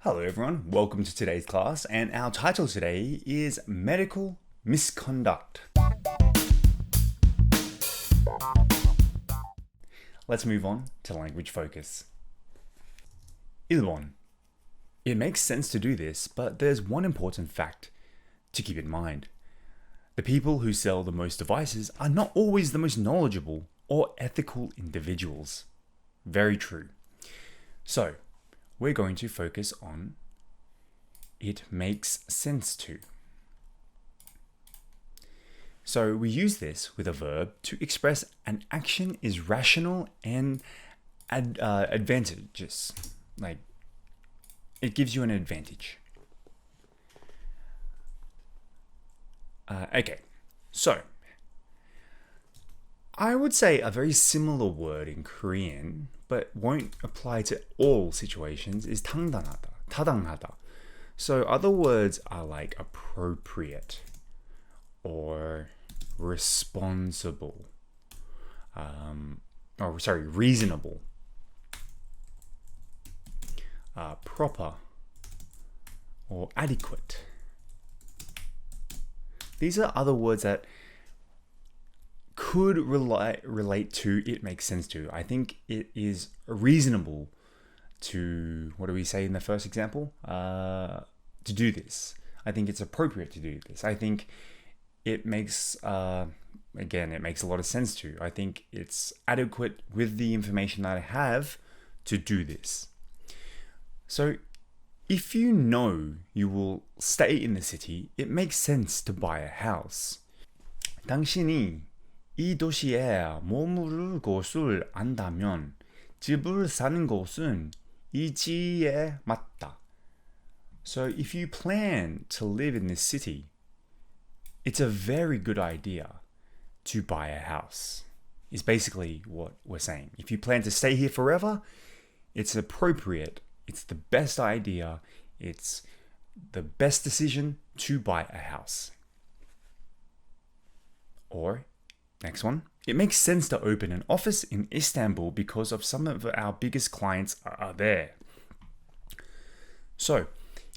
Hello everyone, welcome to today's class, and our title today is Medical Misconduct. Let's move on to language focus. 1번. It makes sense to do this, but there's one important fact to keep in mind. The people who sell the most devices are not always the most knowledgeable or ethical individuals. Very true. So, we're going to focus on it makes sense to. So we use this with a verb to express an action is rational and advantageous. Like, it gives you an advantage. Okay, so I would say a very similar word in Korean, but won't apply to all situations, is 당당하다, 타당하다. So other words are like appropriate or responsible, reasonable, proper, or adequate. These are other words that could relate to it makes sense to. I think it is reasonable to, what do we say in the first example? To do this. I think it's appropriate to do this. I think it makes, it makes a lot of sense to. I think it's adequate with the information that I have to do this. So if you know you will stay in the city, it makes sense to buy a house. 당신이 이 도시에 머무를 곳을 안다면 집을 사는 것은 이지에 맞다. So if you plan to live in this city, it's a very good idea to buy a house. Is basically what we're saying. If you plan to stay here forever, it's appropriate. It's the best idea. It's the best decision to buy a house. Or next one. It makes sense to open an office in Istanbul because of some of our biggest clients are there. So,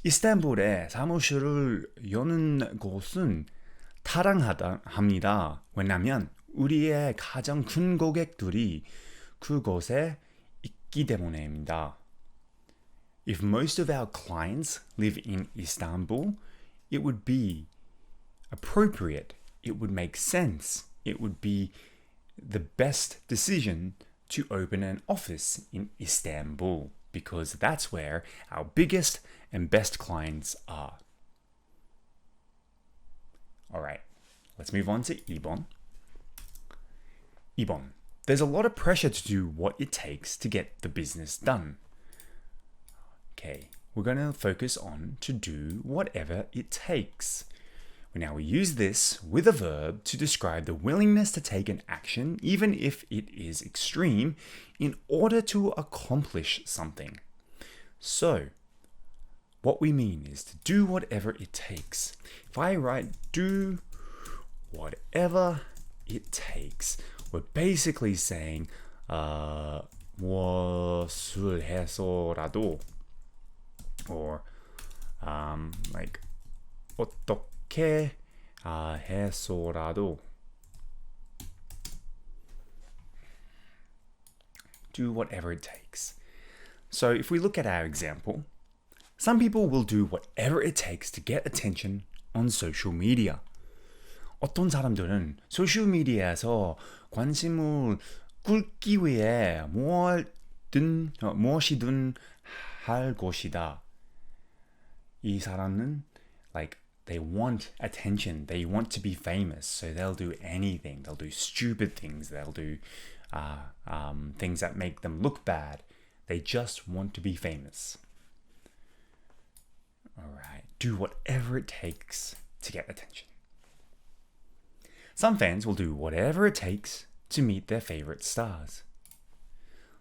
이스탄불에 사무실을 여는 곳은 타당합니다. 왜냐하면 우리의 가장 큰 고객들이 그곳에 있기 때문입니다. If most of our clients live in Istanbul, it would be appropriate. It would make sense. It would be the best decision to open an office in Istanbul because that's where our biggest and best clients are. All right, let's move on to 2번. 2번. There's a lot of pressure to do what it takes to get the business done. Okay, we're going to focus on to do whatever it takes. Now we use this with a verb to describe the willingness to take an action, even if it is extreme, in order to accomplish something. So, what we mean is to do whatever it takes. If I write do whatever it takes, we're basically saying 무엇을 해서라도, or like 어떻게 해서라도, do whatever it takes. So if we look at our example, some people will do whatever it takes to get attention on social media. 어떤 사람들은 소셜미디어에서 관심을 끌기 위해 무엇이든 할 것이다. 이 사람은 like they want attention, they want to be famous, so they'll do anything. They'll do stupid things, they'll do things that make them look bad. They just want to be famous. All right, do whatever it takes to get attention. Some fans will do whatever it takes to meet their favorite stars.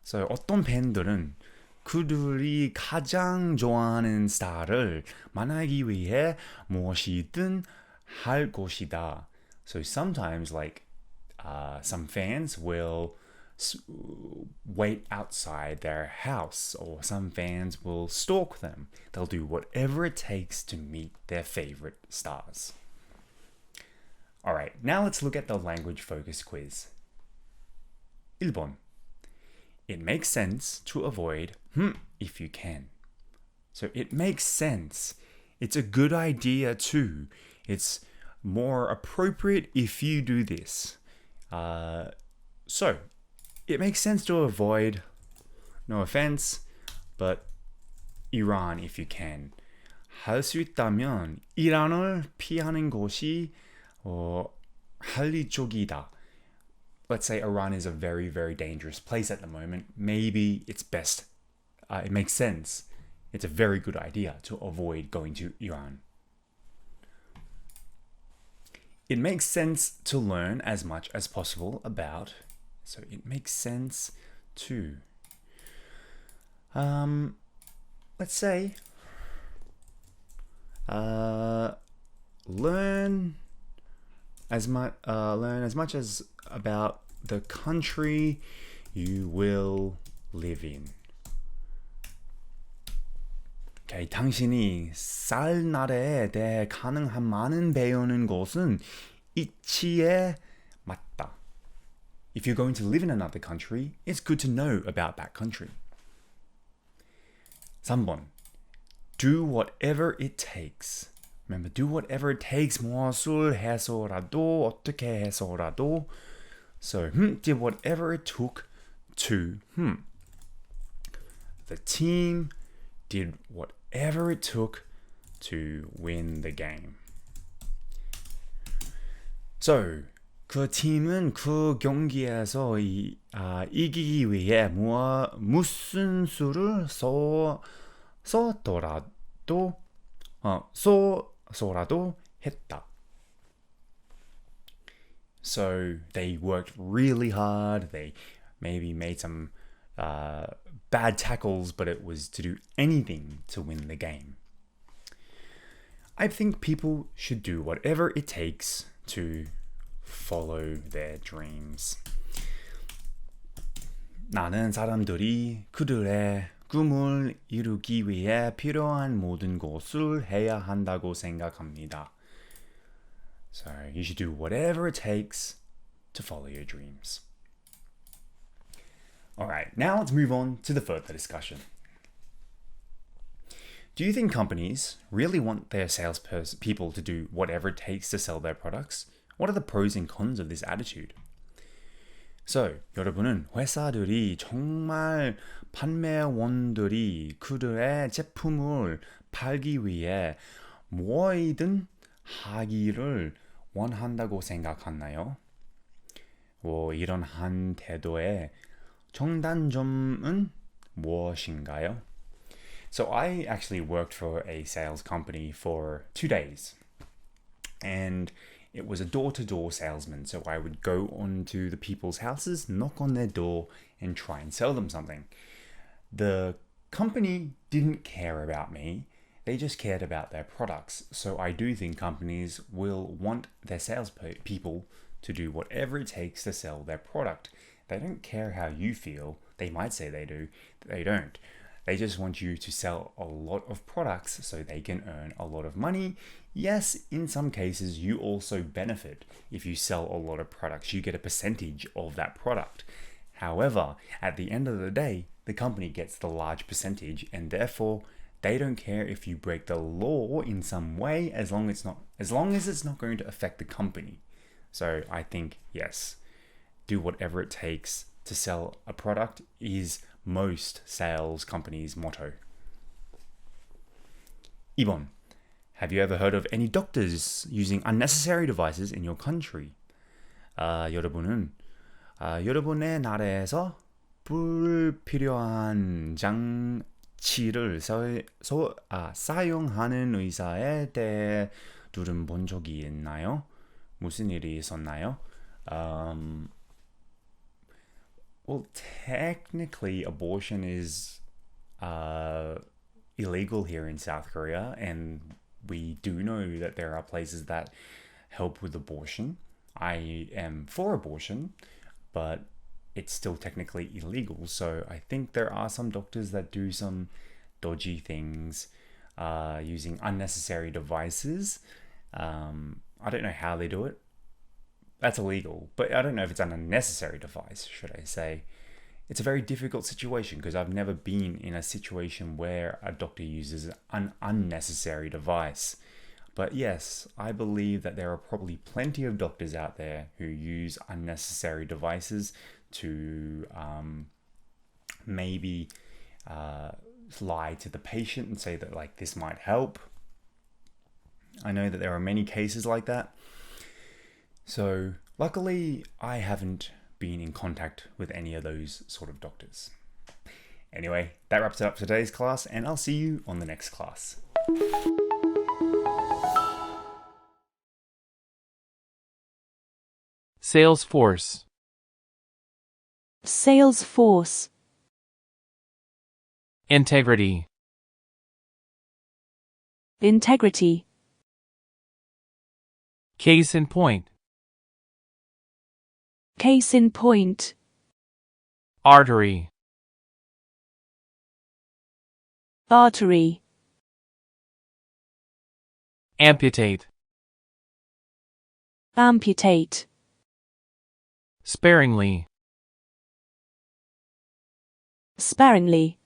So 어떤 팬들은 그들이 가장 좋아하는 스타를 만나기 위해 무엇이든 할 것이다. So sometimes, like, some fans will wait outside their house, or some fans will stalk them. They'll do whatever it takes to meet their favorite stars. Alright, now let's look at the language focus quiz. 1번. It makes sense to avoid if you can. So it makes sense. It's a good idea too. It's more appropriate if you do this. So it makes sense to avoid, no offense, but Iran if you can. 할 수 있다면 이란을 피하는 것이 합리적이다. Let's say Iran is a very, very dangerous place at the moment. Maybe it's best. It makes sense. It's a very good idea to avoid going to Iran. It makes sense to learn as much as possible about. So it makes sense to. Let's say learn as much as about the country you will live in. Okay, 당신이 살 나라에 대해 가능한 많은 배우는 것은 이치에 맞다. If you're going to live in another country, it's good to know about that country. 3번. Do whatever it takes. Remember, do whatever it takes. 무엇을 해서라도, 어떻게 해서라도. So, did whatever it took to, the team did whatever it took to win the game. So, 그 팀은 그 경기에서 이기기 위해 무슨 수를 써서라도 했다. So they worked really hard. They maybe made some bad tackles, but it was to do anything to win the game. I think people should do whatever it takes to follow their dreams. 나는 사람들이 그들의 꿈을 이루기 위해 필요한 모든 것을 해야 한다고 생각합니다. So you should do whatever it takes to follow your dreams. Alright, now let's move on to the further discussion. Do you think companies really want their salespeople to do whatever it takes to sell their products? What are the pros and cons of this attitude? So, 여러분은 회사들이 정말 판매원들이 그들의 제품을 팔기 위해 뭐이든 하기를 원한다고 생각하나요? 이러한 태도의 장단점은 무엇인가요? So I actually worked for a sales company for 2 days. And it was a door-to-door salesman. So I would go onto the people's houses, knock on their door, and try and sell them something. The company didn't care about me. They just cared about their products. So I do think companies will want their salespeople to do whatever it takes to sell their product. They don't care how you feel. They might say they do. They don't. They just want you to sell a lot of products so they can earn a lot of money. Yes, in some cases, you also benefit. If you sell a lot of products, you get a percentage of that product. However, at the end of the day, the company gets the large percentage, and therefore they don't care if you break the law in some way as long as it's not going to affect the company. So I think, yes, do whatever it takes to sell a product is most sales companies' motto. 2번. Have you ever heard of any doctors using unnecessary devices in your country? 여러분은 여러분의 나라에서 불필요한 장치를 사용하는 의사에 대해 들어본 적이 있나요? 무슨 일이 있었나요? Well, technically, abortion is illegal here in South Korea, and we do know that there are places that help with abortion. I am for abortion, but it's still technically illegal. So I think there are some doctors that do some dodgy things using unnecessary devices. I don't know how they do it. That's illegal, but I don't know if it's an unnecessary device, should I say. It's a very difficult situation because I've never been in a situation where a doctor uses an unnecessary device. But yes, I believe that there are probably plenty of doctors out there who use unnecessary devices to maybe lie to the patient and say that like this might help. I know that there are many cases like that. So luckily, I haven't been in contact with any of those sort of doctors. Anyway, that wraps up today's class, and I'll see you on the next class. Sales force. Sales force. Integrity. Integrity. Case in point. Case in point. Artery. Artery. Amputate. Amputate. Sparingly. Sparingly.